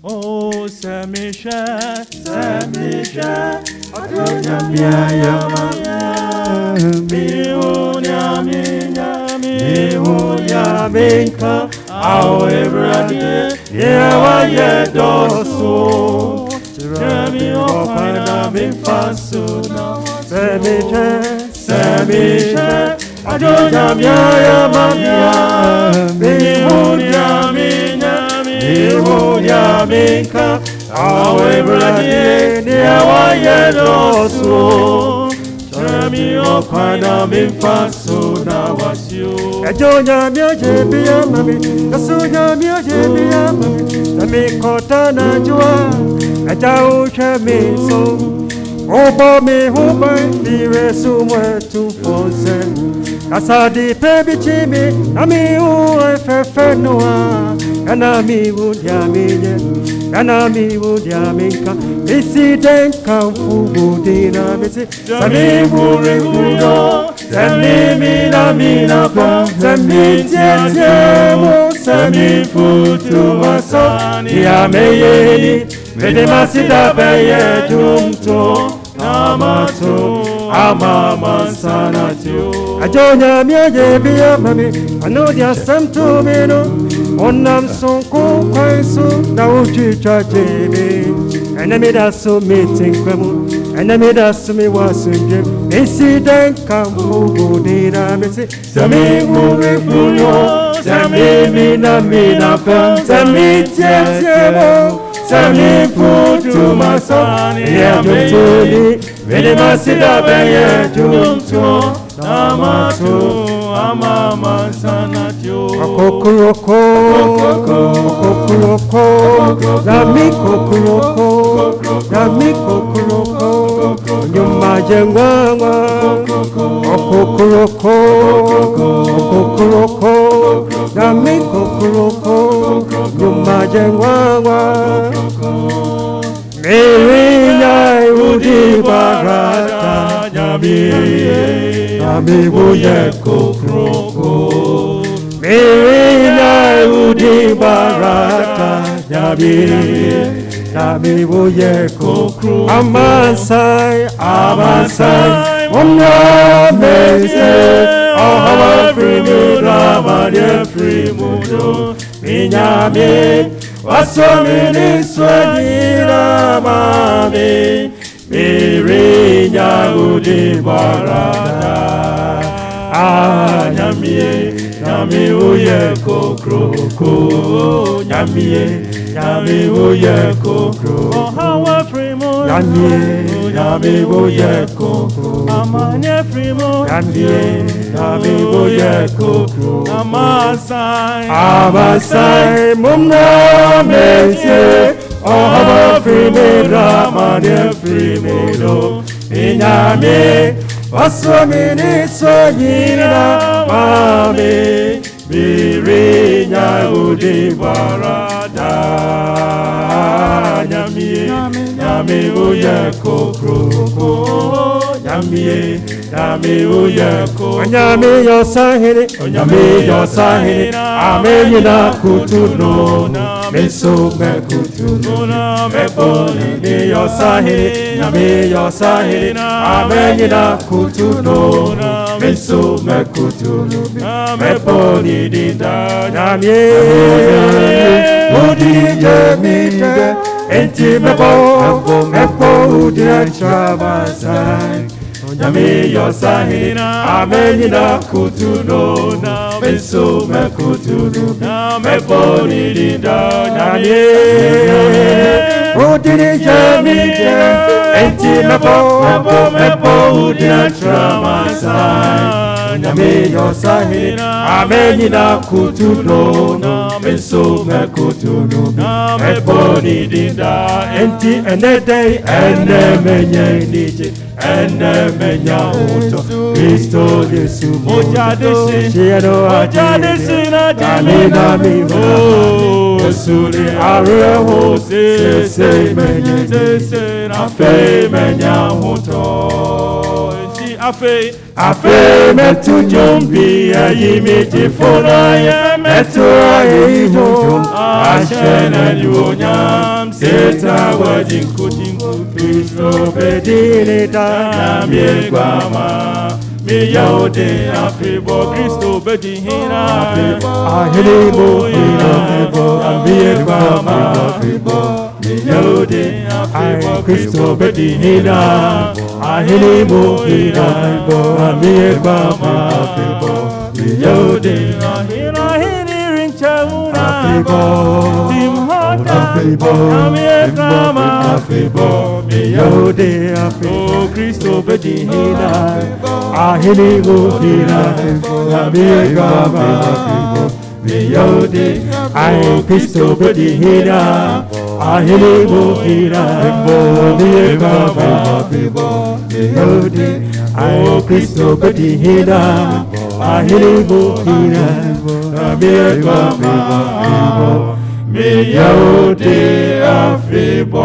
Oh, Samisha, Samisha, Minka, however, yeah, yeah, doso. Jeremy, oh, I'm in fast now. Samisha, I don't have ya, mamma, Behunya, Minka, however, yeah, yeah, doso. Jeremy, oh, I'm in fast now, was you. I don't have your JB, mammy, the soon of your JB, mammy, the make cotton, Joa, I don't have me so. Oh, me, who might be somewhere to force them. As I did, baby Jimmy, I mean, who I prefer no one, and I mean, would Yamina, and I mean, would Yamika, Missy then come for dinner, Missy, Sammy, who go, Sammy, Namina, Sammy, Sammy, food to my son, Yamay, Medimasida Baye, Jumto, Amato. Amama sanatio. I don't have your baby, mammy. I know there's some to me. On them so cool, quite so. Now, you charge me. And I made us so meeting, and I made us me was in gym. They see them come who did I miss it. Sammy, who will know. Sammy, Mina, Sammy, yes, Sammy, food to my son. Yeah, to Vede masida beye jumto amato amama sanatio kokuroko nami kokuroko nyuma jengwangwa kokuroko nami kokuroko nyuma jengwangwa Mirinya udi barata nyami buye kokroko Mirinya udi barata nyami buye kokroko Amansai Omna mese Ohawa frimuda Madia frimudo Minyami Wasomini swagina mami Mirinya udi barata Nyami uye kokroko Nyami uye kokroko Ohawa frimo Nyami uye kokroko Amanya frimo Nyami uye kokroko Amasai mumna mese Ohawa frimo ramane frimo Inyami Waswamini swagina mami Mirinya udi barada Nyami uye kokroko Nyami uye kokroko Nyami yosahini Amenyina kutuno Meso mekutuno Meboni yosahini Nyami yosahini Amenyina kutuno Meso mekutuno Meboni dinda Nyami udi yemide Enti mebo udi achabasai Nyami yosahini Amenyina kutuno Meso mekutuno Meboni dinda Nyami udi yemide Enti mebo udi achabasai Nyami yosahini Amenyina kutuno Meso mekutuno Meboni dinda Enti enedei enemenye nije enemenya uto Kristo Yesu Ojadesi na Kanina miho Yesuli Areho Sese menye Afe menya uto Afe metu jumbi Ayimi tifuna ye Metu ayi jum Ashena yunya Seta wajinku Kristo bedinida Namie kwama Mi yaude afibo Kristo bedihina ahilimu hina ambie kwama Mi yaude afibo Kristo bedinida ahilimu hina ambie kwama mi yaude Hina hini rinchauna afibo Timhota afibo Namie kwama afibo mi yaude afibo O Kristo bedihina ahilimu hina ambie kwama mi yaude Kristo bedinida ahilimu hina ambie kwama mi yaude Kristo bedinida ahilimu hina ambie kwama Mi yaude afibo